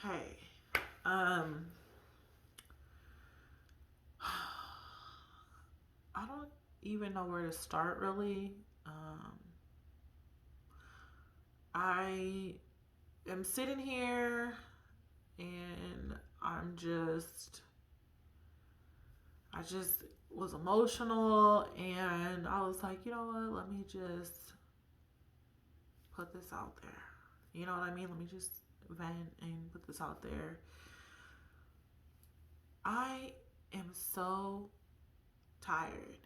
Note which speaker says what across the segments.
Speaker 1: Okay. Um, I don't even know where to start really. Um, I am sitting here and I just was emotional and I was like, you know what, let me just put this out there. You know what I mean? Let me just vent and put this out there. I am so tired.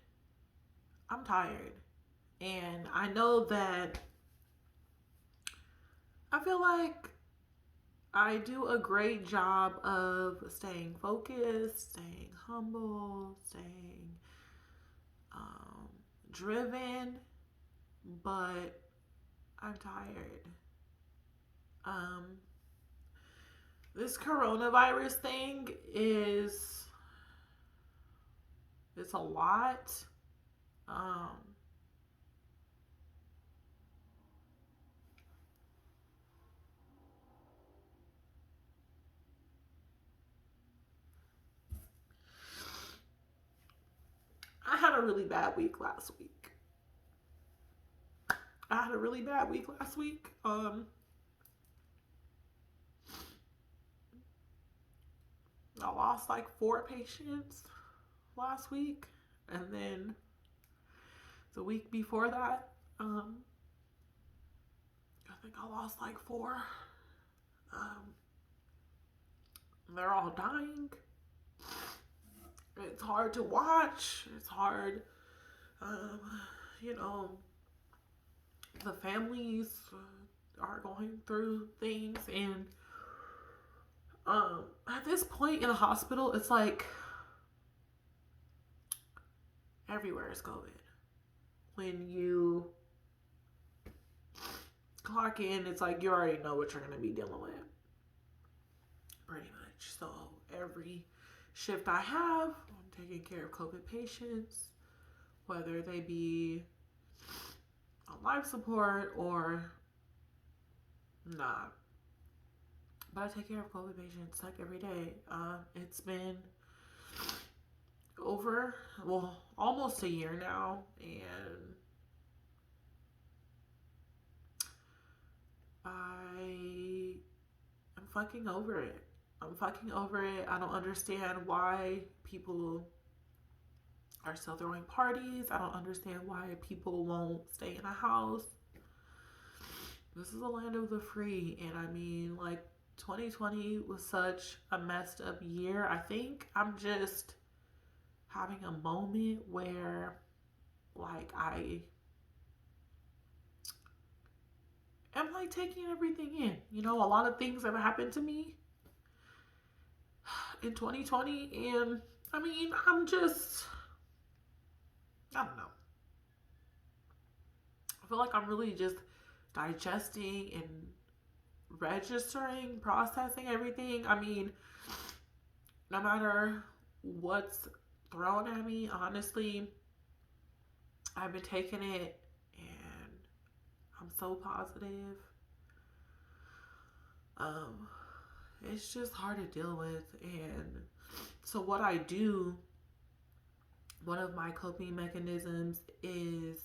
Speaker 1: I'm tired. And I know that I feel like I do a great job of staying focused, staying humble, staying um, driven, but I'm tired. Um, this coronavirus thing is it's a lot. Um, I had a really bad week last week. I had a really bad week last week. I lost like 4 patients last week, and then the week before that, I think I lost like four. Um, they're all dying. It's hard to watch. It's hard. Um, you know, the families are going through things, and at this point in a hospital, it's like everywhere is COVID. When you clock in, it's like you already know what you're going to be dealing with, pretty much. So every shift I have, I'm taking care of COVID patients, whether they be on life support or not. But I take care of COVID patients like every day. It's been over, well, almost a year now, and I am fucking over it. I'm fucking over it. I don't understand why people are still throwing parties. I don't understand why people won't stay in a house. This is a land of the free, and I mean, like, 2020 was such a messed up year. I think I'm just having a moment where, like, I am, like, taking everything in. You know, a lot of things have happened to me in 2020, and I mean, I don't know. I feel like I'm really just digesting and registering, processing everything. I mean, no matter what's thrown at me, honestly, I've been taking it and I'm so positive. Um, it's just hard to deal with. And so, what I do, one of my coping mechanisms is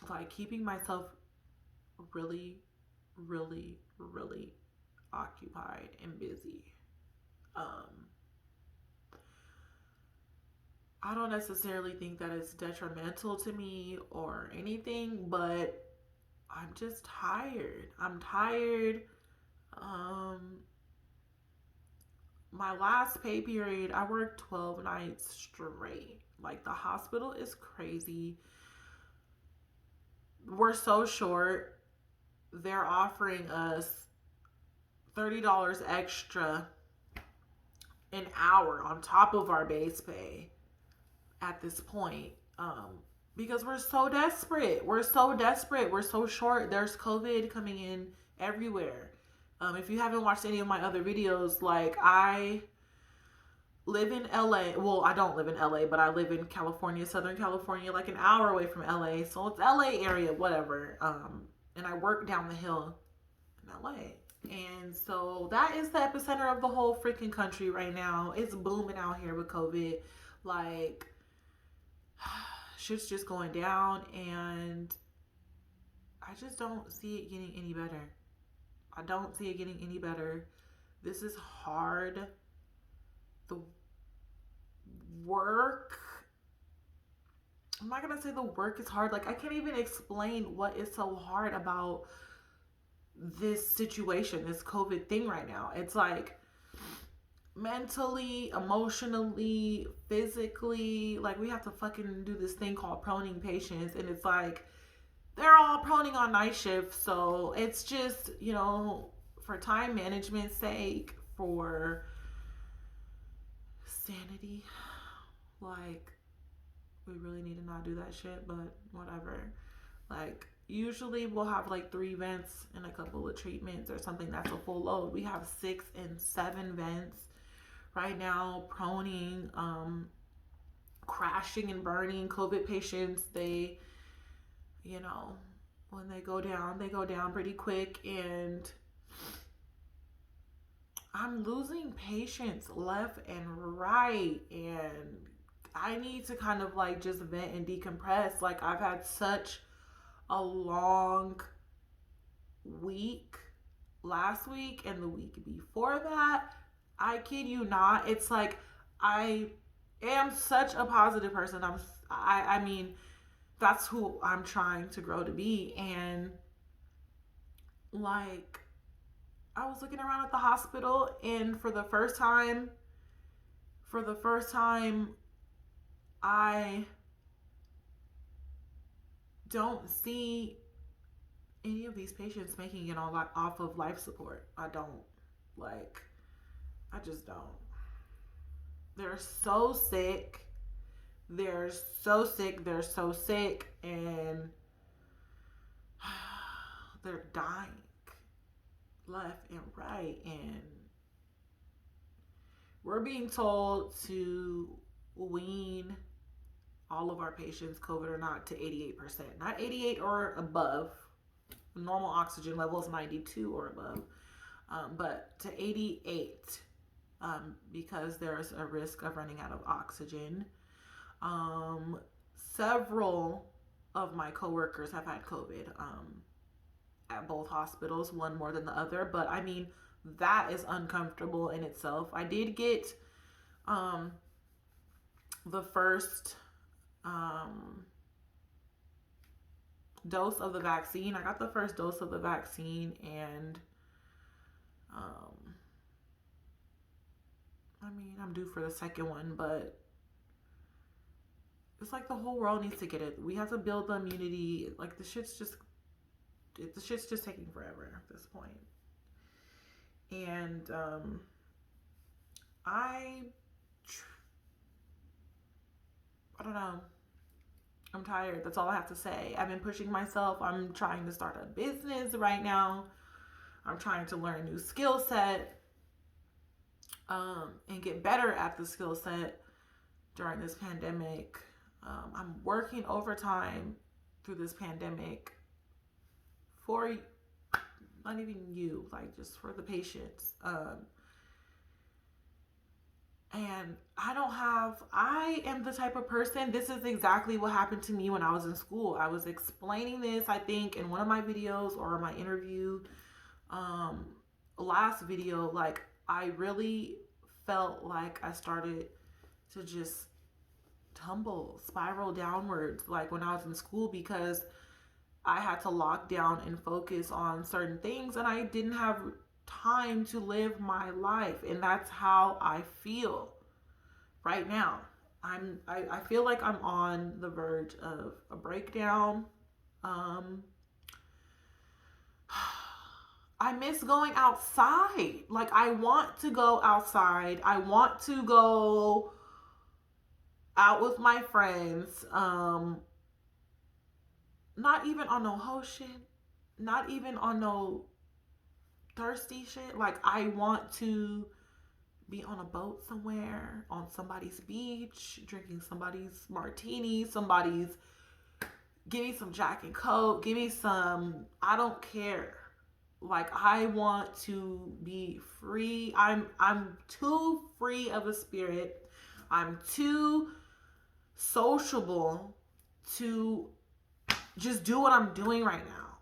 Speaker 1: like keeping myself really, really, really occupied and busy. Um, I don't necessarily think that it's detrimental to me or anything, but I'm just tired. I'm tired. Um, my last pay period, I worked 12 nights straight. Like, the hospital is crazy. We're so short. They're offering us $30 extra an hour on top of our base pay at this point. Because we're so desperate. We're so desperate. We're so short. There's COVID coming in everywhere. If you haven't watched any of my other videos, like, I live in LA. Well, I don't live in LA, but I live in California, Southern California, like an hour away from LA. So it's LA area, whatever. And I work down the hill in LA. And so that is the epicenter of the whole freaking country right now. It's booming out here with COVID. Like, shit's just going down, and I just don't see it getting any better. I don't see it getting any better. This is hard. The work, I'm not gonna say the work is hard. Like, I can't even explain what is so hard about this situation, this COVID thing right now. It's like mentally, emotionally, physically, like we have to fucking do this thing called proning patients, and it's like they're all proning on night shift. So it's just, for time management's sake, for sanity, like, we really need to not do that shit, but whatever. Like, usually we'll have like 3 vents and a couple of treatments or something. That's a full load. We have 6 and 7 vents right now, proning, crashing and burning. COVID patients, they, when they go down pretty quick, and I'm losing patients left and right, and I need to kind of like just vent and decompress. Like, I've had such a long week last week and the week before that. I kid you not. It's like I am such a positive person. I mean, that's who I'm trying to grow to be. And like, I was looking around at the hospital, and for the first time, I don't see any of these patients making it off of life support. I don't. Like, I just don't. They're so sick. They're so sick. They're so sick. And they're dying left and right. And we're being told to wean all of our patients, COVID or not, to 88%. Not 88 or above. Normal oxygen level is 92 or above. But to 88, because there's a risk of running out of oxygen. Several of my coworkers have had COVID at both hospitals, one more than the other. But I mean, that is uncomfortable in itself. I did get the first dose of the vaccine. I got the first dose of the vaccine, and I mean, I'm due for the second one, but it's like the whole world needs to get it. We have to build the immunity. Like, the shit's just taking forever at this point. And I don't know. I'm tired. That's all I have to say. I've been pushing myself. I'm trying to start a business right now. I'm trying to learn a new skill set, and get better at the skill set during this pandemic. I'm working overtime through this pandemic for not even you, like, just for the patients. And I am the type of person, this is exactly what happened to me when I was in school. I was explaining this, I think, in one of my videos or my interview, last video. Like, I really felt like I started to just spiral downwards, like when I was in school, because I had to lock down and focus on certain things, and I didn't have time to live my life. And that's how I feel right now. I feel like I'm on the verge of a breakdown. I miss going outside. Like, I want to go outside. I want to go out with my friends. Not even on no hoe shit. Not even on no thirsty shit. Like, I want to be on a boat somewhere, on somebody's beach, drinking somebody's martini, give me some Jack and Coke, give me some, I don't care. Like, I want to be free. I'm too free of a spirit. I'm too sociable to just do what I'm doing right now.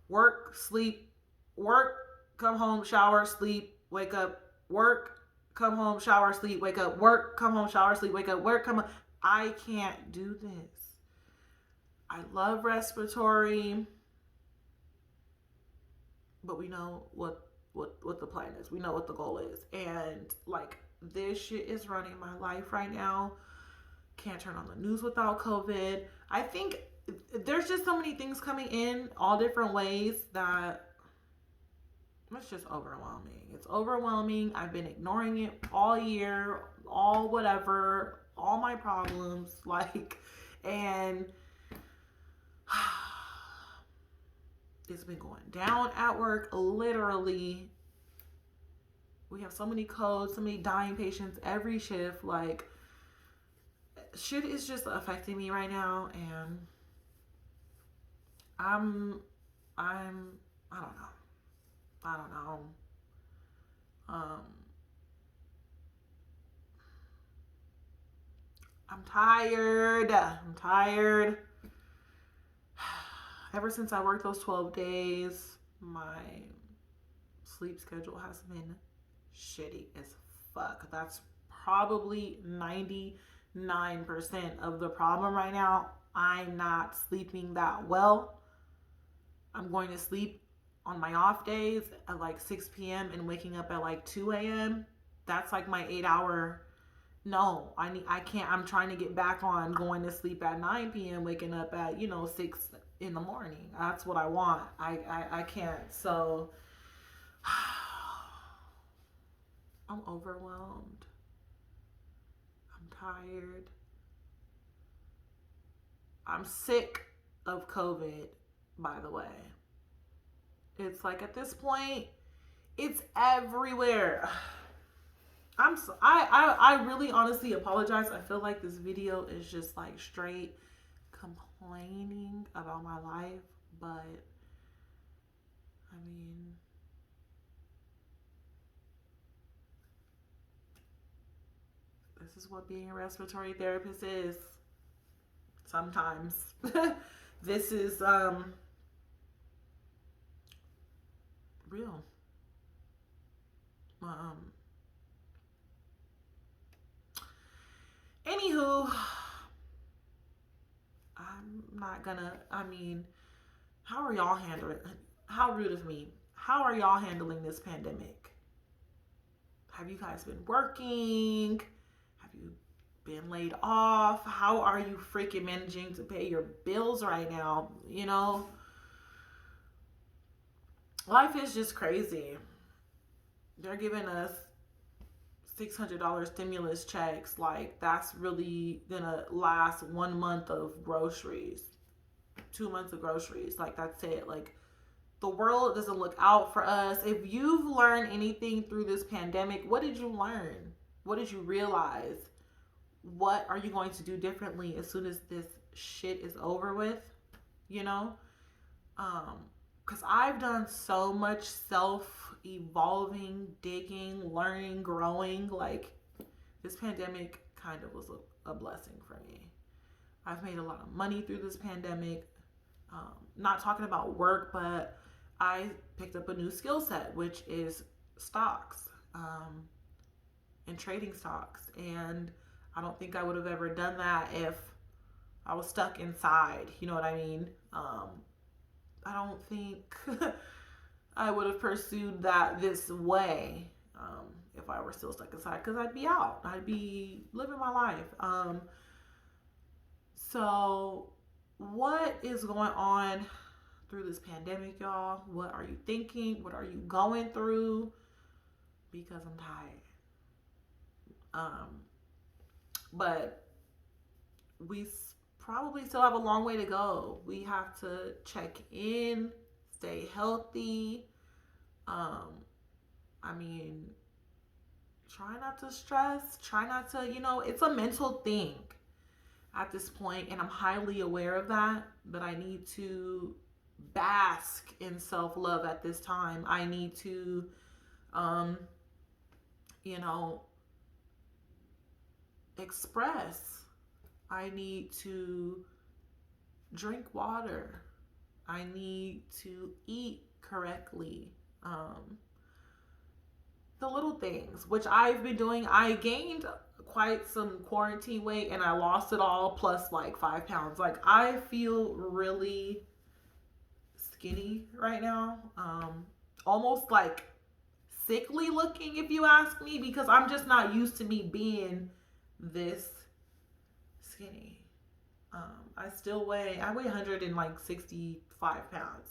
Speaker 1: Work, sleep, work, come home, shower, sleep, wake up, work, come home, shower, sleep, wake up, work, come home, shower, sleep, wake up, work, come home. I can't do this. I love respiratory, but we know what the plan is. We know what the goal is. And like, this shit is running my life right now. Can't turn on the news without COVID. I think there's just so many things coming in all different ways that it's just overwhelming. It's overwhelming. I've been ignoring it all year, all whatever, all my problems, like, and it's been going down at work. Literally, we have so many codes, so many dying patients every shift. Like, shit is just affecting me right now, and I'm, I don't know. I don't know. Um, I'm tired. I'm tired. Ever since I worked those 12 days, my sleep schedule has been shitty as fuck. That's probably 99% of the problem right now. I'm not sleeping that well. I'm going to sleep on my off days at like 6 p.m. and waking up at like 2 a.m. That's like my 8 hour. No, I can't. I'm trying to get back on going to sleep at 9 p.m., waking up at, 6 in the morning. That's what I want. I can't. So I'm overwhelmed. I'm tired. I'm sick of COVID, by the way. It's like, at this point, it's everywhere. I really honestly apologize. I feel like this video is just like straight complaining about my life, but I mean, this is what being a respiratory therapist is. Sometimes. This is real. Anywho, I'm not gonna, I mean, how are y'all handling, how rude of me, how are y'all handling this pandemic? Have you guys been working? Have you been laid off? How are you freaking managing to pay your bills right now? Life is just crazy. They're giving us $600 stimulus checks. Like, that's really gonna last 1 month of groceries, 2 months of groceries. Like, that's it. Like, the world doesn't look out for us. If you've learned anything through this pandemic, what did you learn? What did you realize? What are you going to do differently as soon as this shit is over with? Because I've done so much self-evolving, digging, learning, growing. Like, this pandemic kind of was a blessing for me. I've made a lot of money through this pandemic. Not talking about work, but I picked up a new skill set, which is stocks, and trading stocks. And I don't think I would have ever done that if I was stuck inside. You know what I mean? I don't think I would have pursued that this way if I were still stuck inside, because I'd be out. I'd be living my life. So what is going on through this pandemic, y'all? What are you thinking? What are you going through? Because I'm tired. But we probably still have a long way to go. We have to check in, stay healthy. I mean, try not to stress, try not to, it's a mental thing at this point, and I'm highly aware of that, but I need to bask in self-love at this time. I need to, um, you know, express. I need to drink water. I need to eat correctly. The little things, which I've been doing. I gained quite some quarantine weight and I lost it all plus like 5 pounds. Like I feel really skinny right now. Almost like sickly looking if you ask me, because I'm just not used to me being this skinny. I weigh 165 pounds.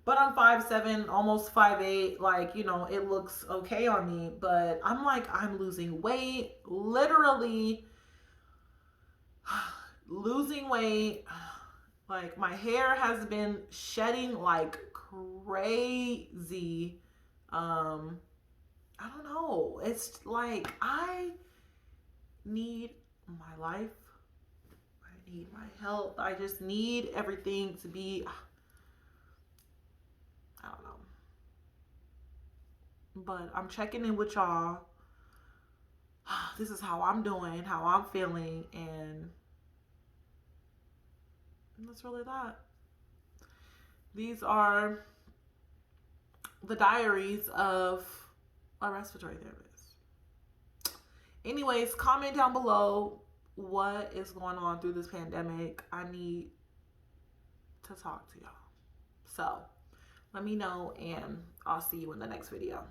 Speaker 1: But I'm 5'7", almost 5'8". Like, it looks okay on me. But I'm like, I'm losing weight. Literally losing weight. Like, my hair has been shedding like crazy. I don't know. It's like, I need my life. I need my health. I just need everything to be, I don't know. But I'm checking in with y'all. This is how I'm doing, how I'm feeling, and that's really that. These are the diaries of a respiratory therapist. Anyways, comment down below what is going on through this pandemic. I need to talk to y'all. So let me know, and I'll see you in the next video.